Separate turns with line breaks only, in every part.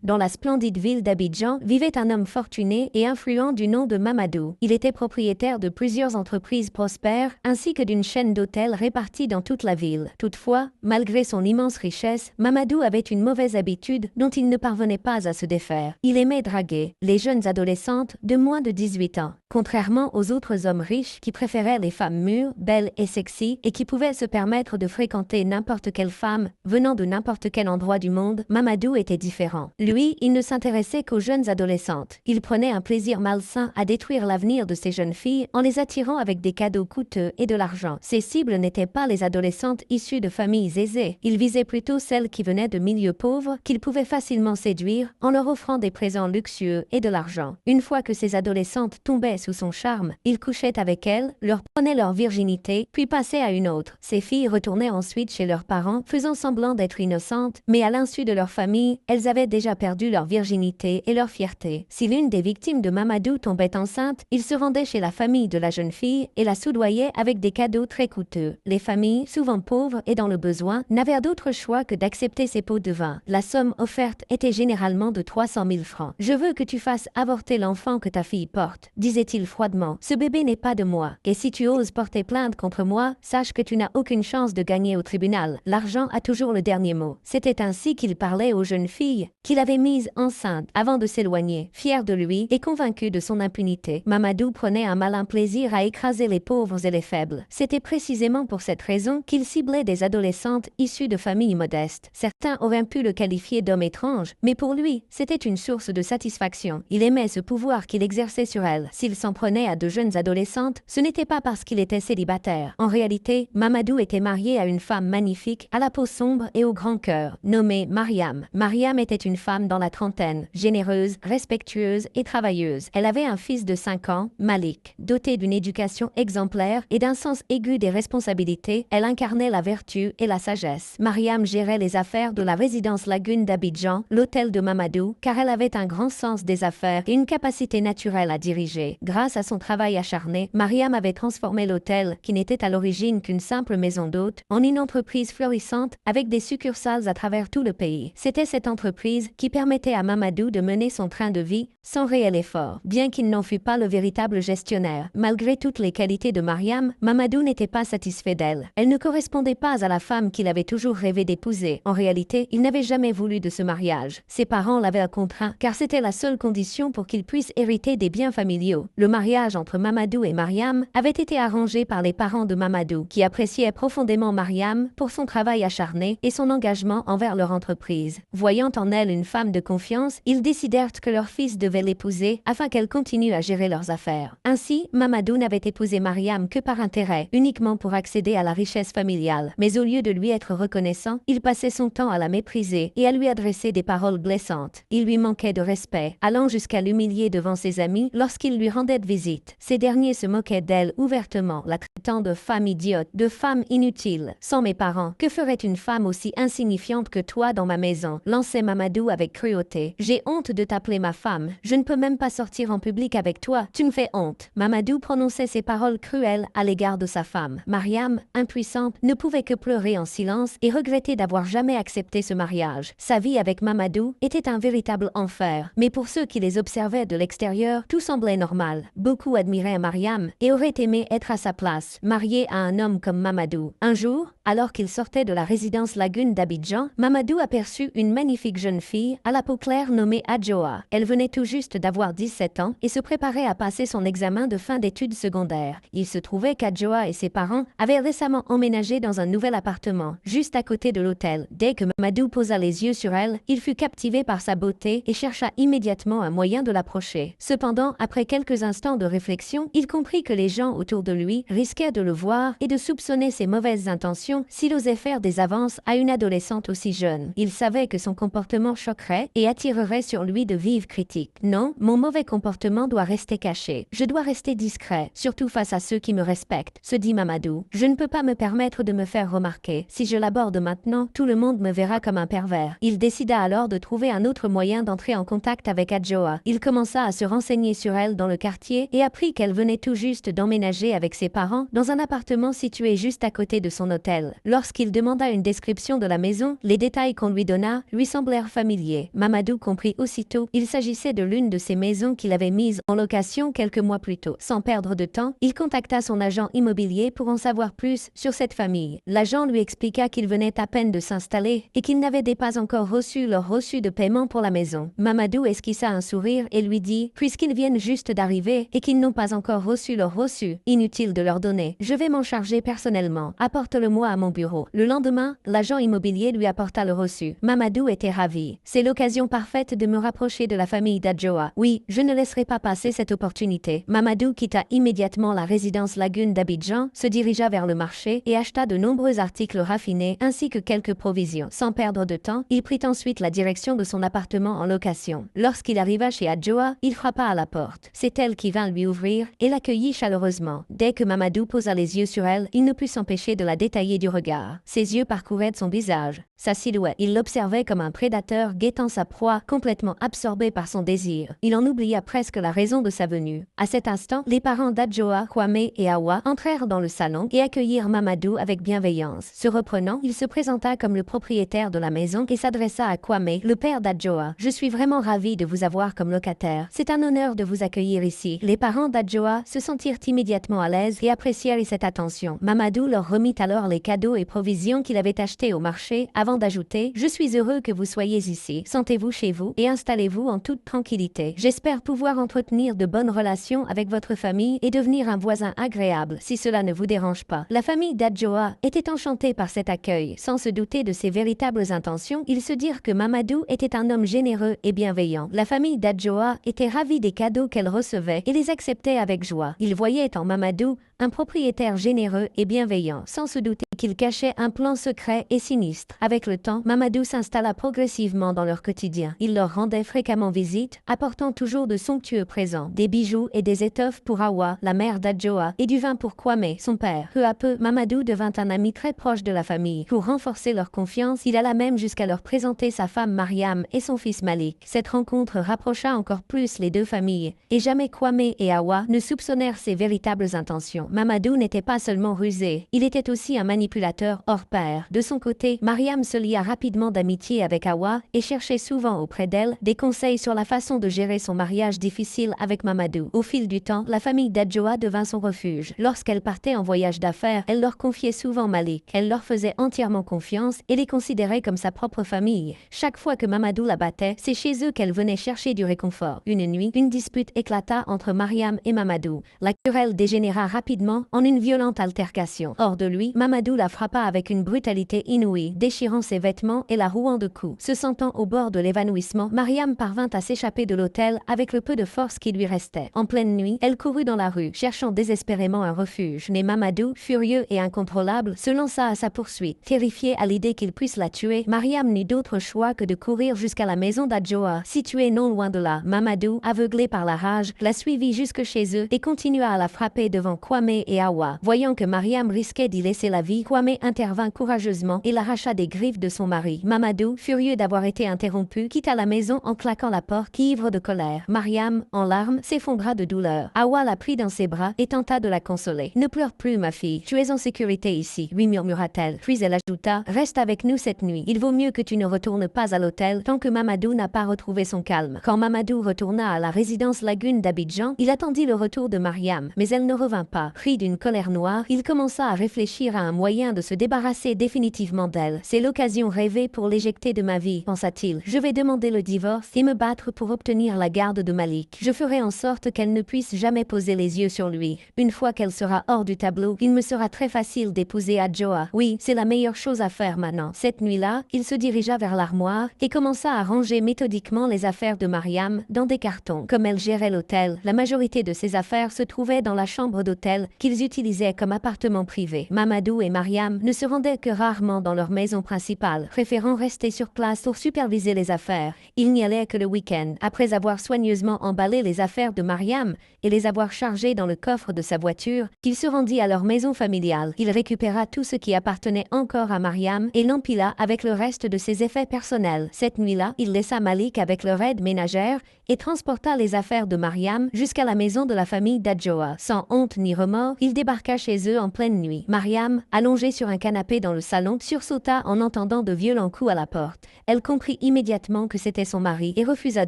Dans la splendide ville d'Abidjan vivait un homme fortuné et influent du nom de Mamadou. Il était propriétaire de plusieurs entreprises prospères ainsi que d'une chaîne d'hôtels répartis dans toute la ville. Toutefois, malgré son immense richesse, Mamadou avait une mauvaise habitude dont il ne parvenait pas à se défaire. Il aimait draguer les jeunes adolescentes de moins de 18 ans. Contrairement aux autres hommes riches qui préféraient les femmes mûres, belles et sexy et qui pouvaient se permettre de fréquenter n'importe quelle femme venant de n'importe quel endroit du monde, Mamadou était différent. Lui, il ne s'intéressait qu'aux jeunes adolescentes. Il prenait un plaisir malsain à détruire l'avenir de ces jeunes filles en les attirant avec des cadeaux coûteux et de l'argent. Ses cibles n'étaient pas les adolescentes issues de familles aisées. Il visait plutôt celles qui venaient de milieux pauvres qu'il pouvait facilement séduire en leur offrant des présents luxueux et de l'argent. Une fois que ces adolescentes tombaient sous son charme, il couchait avec elles, leur prenait leur virginité, puis passait à une autre. Ces filles retournaient ensuite chez leurs parents, faisant semblant d'être innocentes, mais à l'insu de leur famille, elles avaient déjà perdu leur virginité et leur fierté. Si l'une des victimes de Mamadou tombait enceinte, il se rendait chez la famille de la jeune fille et la soudoyait avec des cadeaux très coûteux. Les familles, souvent pauvres et dans le besoin, n'avaient d'autre choix que d'accepter ces pots de vin. La somme offerte était généralement de 300 000 francs. « Je veux que tu fasses avorter l'enfant que ta fille porte », disait-il froidement. « Ce bébé n'est pas de moi. Et si tu oses porter plainte contre moi, sache que tu n'as aucune chance de gagner au tribunal. L'argent a toujours le dernier mot. » C'était ainsi qu'il parlait aux jeunes filles qu'il avait mises enceintes avant de s'éloigner. Fier de lui et convaincu de son impunité, Mamadou prenait un malin plaisir à écraser les pauvres et les faibles. C'était précisément pour cette raison qu'il ciblait des adolescentes issues de familles modestes. Certains auraient pu le qualifier d'homme étrange, mais pour lui, c'était une source de satisfaction. Il aimait ce pouvoir qu'il exerçait sur elles. S'il s'en prenait à de jeunes adolescentes, ce n'était pas parce qu'il était célibataire. En réalité, Mamadou était marié à une femme magnifique, à la peau sombre et au grand cœur, nommée Mariam. Mariam était une femme dans la trentaine, généreuse, respectueuse et travailleuse. Elle avait un fils de 5 ans, Malik. Doté d'une éducation exemplaire et d'un sens aigu des responsabilités, elle incarnait la vertu et la sagesse. Mariam gérait les affaires de la résidence Lagune d'Abidjan, l'hôtel de Mamadou, car elle avait un grand sens des affaires et une capacité naturelle à diriger. Grâce à son travail acharné, Mariam avait transformé l'hôtel, qui n'était à l'origine qu'une simple maison d'hôtes, en une entreprise florissante avec des succursales à travers tout le pays. C'était cette entreprise qui permettait à Mamadou de mener son train de vie sans réel effort. Bien qu'il n'en fût pas le véritable gestionnaire, malgré toutes les qualités de Mariam, Mamadou n'était pas satisfait d'elle. Elle ne correspondait pas à la femme qu'il avait toujours rêvé d'épouser. En réalité, il n'avait jamais voulu de ce mariage. Ses parents l'avaient contraint, car c'était la seule condition pour qu'il puisse hériter des biens familiaux. Le mariage entre Mamadou et Mariam avait été arrangé par les parents de Mamadou, qui appréciaient profondément Mariam pour son travail acharné et son engagement envers leur entreprise. Voyant en elle une femme de confiance, ils décidèrent que leur fils devait l'épouser afin qu'elle continue à gérer leurs affaires. Ainsi, Mamadou n'avait épousé Mariam que par intérêt, uniquement pour accéder à la richesse familiale. Mais au lieu de lui être reconnaissant, il passait son temps à la mépriser et à lui adresser des paroles blessantes. Il lui manquait de respect, allant jusqu'à l'humilier devant ses amis lorsqu'il lui rendait visite. Ces derniers se moquaient d'elle ouvertement, la traitant de femme idiote, de femme inutile. Sans mes parents, que ferait une femme aussi insignifiante que toi dans ma maison? Lançait Mamadou avec cruauté. J'ai honte de t'appeler ma femme. Je ne peux même pas sortir en public avec toi. Tu me fais honte. Mamadou prononçait ces paroles cruelles à l'égard de sa femme. Mariam, impuissante, ne pouvait que pleurer en silence et regretter d'avoir jamais accepté ce mariage. Sa vie avec Mamadou était un véritable enfer, mais pour ceux qui les observaient de l'extérieur, tout semblait normal. Beaucoup admiraient Mariam et auraient aimé être à sa place, mariée à un homme comme Mamadou. Un jour, alors qu'il sortait de la résidence Lagune d'Abidjan, Mamadou aperçut une magnifique jeune fille à la peau claire nommée Adjoa. Elle venait tout juste d'avoir 17 ans et se préparait à passer son examen de fin d'études secondaires. Il se trouvait qu'Adjoa et ses parents avaient récemment emménagé dans un nouvel appartement, juste à côté de l'hôtel. Dès que Mamadou posa les yeux sur elle, il fut captivé par sa beauté et chercha immédiatement un moyen de l'approcher. Cependant, après quelques instants de réflexion, il comprit que les gens autour de lui risquaient de le voir et de soupçonner ses mauvaises intentions s'il osait faire des avances à une adolescente aussi jeune. Il savait que son comportement choquerait et attirerait sur lui de vives critiques. Non, mon mauvais comportement doit rester caché. Je dois rester discret, surtout face à ceux qui me respectent, se dit Mamadou. Je ne peux pas me permettre de me faire remarquer. Si je l'aborde maintenant, tout le monde me verra comme un pervers. Il décida alors de trouver un autre moyen d'entrer en contact avec Adjoa. Il commença à se renseigner sur elle dans le quartier et apprit qu'elle venait tout juste d'emménager avec ses parents dans un appartement situé juste à côté de son hôtel. l'hôtel. Lorsqu'il demanda une description de la maison, les détails qu'on lui donna lui semblèrent familiers. Mamadou comprit aussitôt, il s'agissait de l'une de ces maisons qu'il avait mises en location quelques mois plus tôt. Sans perdre de temps, il contacta son agent immobilier pour en savoir plus sur cette famille. L'agent lui expliqua qu'il venait à peine de s'installer et qu'il n'avait pas encore reçu leur reçu de paiement pour la maison. Mamadou esquissa un sourire et lui dit, puisqu'ils viennent juste d'arriver et qu'ils n'ont pas encore reçu leur reçu, inutile de leur donner. Je vais m'en charger personnellement. Apporte-le-moi à mon bureau. Le lendemain, l'agent immobilier lui apporta le reçu. Mamadou était ravi. C'est l'occasion parfaite de me rapprocher de la famille d'Adjoa. Oui, je ne laisserai pas passer cette opportunité. Mamadou quitta immédiatement la résidence Lagune d'Abidjan, se dirigea vers le marché et acheta de nombreux articles raffinés ainsi que quelques provisions. Sans perdre de temps, il prit ensuite la direction de son appartement en location. Lorsqu'il arriva chez Adjoa, il frappa à la porte. C'est elle qui vint lui ouvrir et l'accueillit chaleureusement. Dès que Mamadou posa les yeux sur elle, il ne put s'empêcher de la détailler du regard. Ses yeux parcouraient son visage, sa silhouette. Il l'observait comme un prédateur guettant sa proie, complètement absorbé par son désir. Il en oublia presque la raison de sa venue. À cet instant, les parents d'Adjoa, Kwame et Awa entrèrent dans le salon et accueillirent Mamadou avec bienveillance. Se reprenant, il se présenta comme le propriétaire de la maison et s'adressa à Kwame, le père d'Adjoa. Je suis vraiment ravi de vous avoir comme locataire. C'est un honneur de vous accueillir ici. Les parents d'Adjoa se sentirent immédiatement à l'aise et apprécièrent cette attention. Mamadou leur remit alors les cadeaux et provisions qu'il avait achetés au marché avant d'ajouter « Je suis heureux que vous soyez ici. Sentez-vous chez vous et installez-vous en toute tranquillité. J'espère pouvoir entretenir de bonnes relations avec votre famille et devenir un voisin agréable si cela ne vous dérange pas. » La famille d'Adjoa était enchantée par cet accueil. Sans se douter de ses véritables intentions, ils se dirent que Mamadou était un homme généreux et bienveillant. La famille d'Adjoa était ravie des cadeaux qu'elle recevait et les acceptait avec joie. Ils voyaient en Mamadou un propriétaire généreux et bienveillant, sans se douter qu'il cachait un plan secret et sinistre. Avec le temps, Mamadou s'installa progressivement dans leur quotidien. Il leur rendait fréquemment visite, apportant toujours de somptueux présents, des bijoux et des étoffes pour Awa, la mère d'Adjoa, et du vin pour Kwame, son père. Peu à peu, Mamadou devint un ami très proche de la famille. Pour renforcer leur confiance, il alla même jusqu'à leur présenter sa femme Mariam et son fils Malik. Cette rencontre rapprocha encore plus les deux familles, et jamais Kwame et Awa ne soupçonnèrent ses véritables intentions. Mamadou n'était pas seulement rusé, il était aussi un manipulateur hors pair. De son côté, Mariam se lia rapidement d'amitié avec Awa et cherchait souvent auprès d'elle des conseils sur la façon de gérer son mariage difficile avec Mamadou. Au fil du temps, la famille d'Adjoa devint son refuge. Lorsqu'elle partait en voyage d'affaires, elle leur confiait souvent Malik. Elle leur faisait entièrement confiance et les considérait comme sa propre famille. Chaque fois que Mamadou la battait, c'est chez eux qu'elle venait chercher du réconfort. Une nuit, une dispute éclata entre Mariam et Mamadou. La querelle dégénéra rapidement en une violente altercation. Hors de lui, Mamadou la frappa avec une brutalité inouïe, déchirant ses vêtements et la rouant de coups. Se sentant au bord de l'évanouissement, Mariam parvint à s'échapper de l'hôtel avec le peu de force qui lui restait. En pleine nuit, elle courut dans la rue, cherchant désespérément un refuge. Mais Mamadou, furieux et incontrôlable, se lança à sa poursuite. Terrifiée à l'idée qu'il puisse la tuer, Mariam n'eut d'autre choix que de courir jusqu'à la maison d'Adjoa, située non loin de là. Mamadou, aveuglé par la rage, la suivit jusque chez eux et continua à la frapper devant Kwame et Awa. Voyant que Mariam risquait d'y laisser la vie, Kwame intervint courageusement et l'arracha des griffes de son mari. Mamadou, furieux d'avoir été interrompu, quitta la maison en claquant la porte, ivre de colère. Mariam, en larmes, s'effondra de douleur. Awa la prit dans ses bras et tenta de la consoler. « Ne pleure plus, ma fille. Tu es en sécurité ici, lui murmura-t-elle. Puis elle ajouta « Reste avec nous cette nuit. Il vaut mieux que tu ne retournes pas à l'hôtel tant que Mamadou n'a pas retrouvé son calme. » Quand Mamadou retourna à la résidence Lagune d'Abidjan, il attendit le retour de Mariam, mais elle ne revint pas. Pris d'une colère noire, il commença à réfléchir à un moyen de se débarrasser définitivement d'elle. « C'est l'occasion rêvée pour l'éjecter de ma vie, pensa-t-il. Je vais demander le divorce et me battre pour obtenir la garde de Malik. Je ferai en sorte qu'elle ne puisse jamais poser les yeux sur lui. Une fois qu'elle sera hors du tableau, il me sera très facile d'épouser Adjoa. Oui, c'est la meilleure chose à faire maintenant. » Cette nuit-là, il se dirigea vers l'armoire et commença à ranger méthodiquement les affaires de Mariam dans des cartons. Comme elle gérait l'hôtel, la majorité de ses affaires se trouvaient dans la chambre d'hôtel qu'ils utilisaient comme appartement privé. Mamadou et Mariam ne se rendaient que rarement dans leur maison principale, préférant rester sur place pour superviser les affaires. Ils n'y allaient que le week-end. Après avoir soigneusement emballé les affaires de Mariam et les avoir chargées dans le coffre de sa voiture, il se rendit à leur maison familiale. Il récupéra tout ce qui appartenait encore à Mariam et l'empila avec le reste de ses effets personnels. Cette nuit-là, il laissa Malik avec leur aide ménagère et transporta les affaires de Mariam jusqu'à la maison de la famille d'Adjoa. Sans honte ni remords, il débarqua chez eux en pleine nuit. Mariam, allons allongée sur un canapé dans le salon, sursauta en entendant de violents coups à la porte. Elle comprit immédiatement que c'était son mari et refusa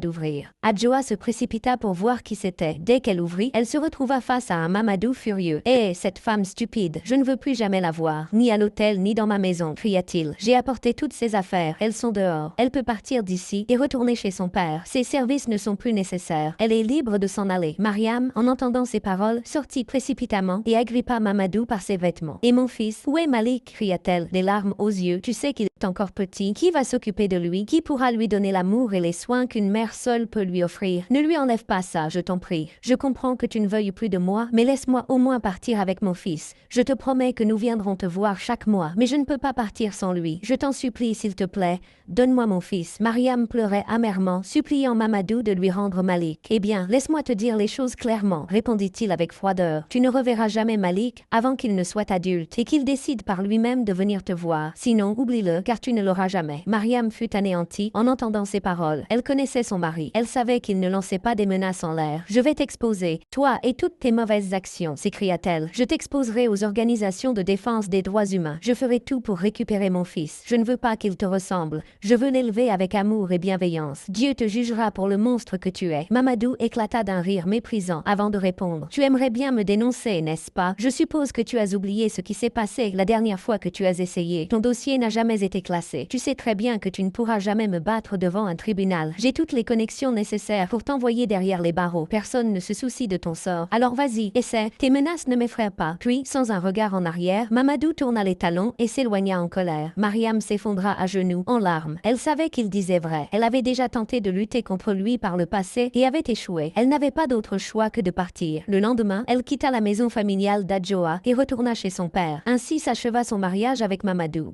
d'ouvrir. Adjoa se précipita pour voir qui c'était. Dès qu'elle ouvrit, elle se retrouva face à un Mamadou furieux. « Hé, cette femme stupide, je ne veux plus jamais la voir, ni à l'hôtel ni dans ma maison », cria-t-il. « J'ai apporté toutes ses affaires, elles sont dehors. Elle peut partir d'ici et retourner chez son père. Ses services ne sont plus nécessaires. Elle est libre de s'en aller. » Mariam, en entendant ces paroles, sortit précipitamment et agrippa Mamadou par ses vêtements. « Et mon fils, où est Malik ?» cria-t-elle, des larmes aux yeux. « Tu sais qu'il est encore petit. Qui va s'occuper de lui? Qui pourra lui donner l'amour et les soins qu'une mère seule peut lui offrir? Ne lui enlève pas ça, je t'en prie. Je comprends que tu ne veuilles plus de moi, mais laisse-moi au moins partir avec mon fils. Je te promets que nous viendrons te voir chaque mois, mais je ne peux pas partir sans lui. Je t'en supplie, s'il te plaît, donne-moi mon fils. » Mariam pleurait amèrement, suppliant Mamadou de lui rendre Malik. « Eh bien, laisse-moi te dire les choses clairement, » répondit-il avec froideur. « Tu ne reverras jamais Malik avant qu'il ne soit adulte et qu'il décide par lui-même de venir te voir. Sinon, oublie-le, car tu ne l'auras jamais. » Mariam fut anéantie en entendant ces paroles. Elle connaissait son mari. Elle savait qu'il ne lançait pas des menaces en l'air. « Je vais t'exposer, toi et toutes tes mauvaises actions, » s'écria-t-elle. « Je t'exposerai aux organisations de défense des droits humains. Je ferai tout pour récupérer mon fils. Je ne veux pas qu'il te ressemble. Je veux l'élever avec amour et bienveillance. Dieu te jugera pour le monstre que tu es. » Mamadou éclata d'un rire méprisant avant de répondre. « Tu aimerais bien me dénoncer, n'est-ce pas? Je suppose que tu as oublié ce qui s'est passé la dernière fois que tu as essayé. Ton dossier n'a jamais été classé. Tu sais très bien que tu ne pourras jamais me battre devant un tribunal. J'ai toutes les connexions nécessaires pour t'envoyer derrière les barreaux. Personne ne se soucie de ton sort. Alors vas-y, essaie. Tes menaces ne m'effraient pas. » Puis, sans un regard en arrière, Mamadou tourna les talons et s'éloigna en colère. Mariam s'effondra à genoux, en larmes. Elle savait qu'il disait vrai. Elle avait déjà tenté de lutter contre lui par le passé et avait échoué. Elle n'avait pas d'autre choix que de partir. Le lendemain, elle quitta la maison familiale d'Adjoa et retourna chez son père. Ainsi s'acheva son mariage avec Mamadou.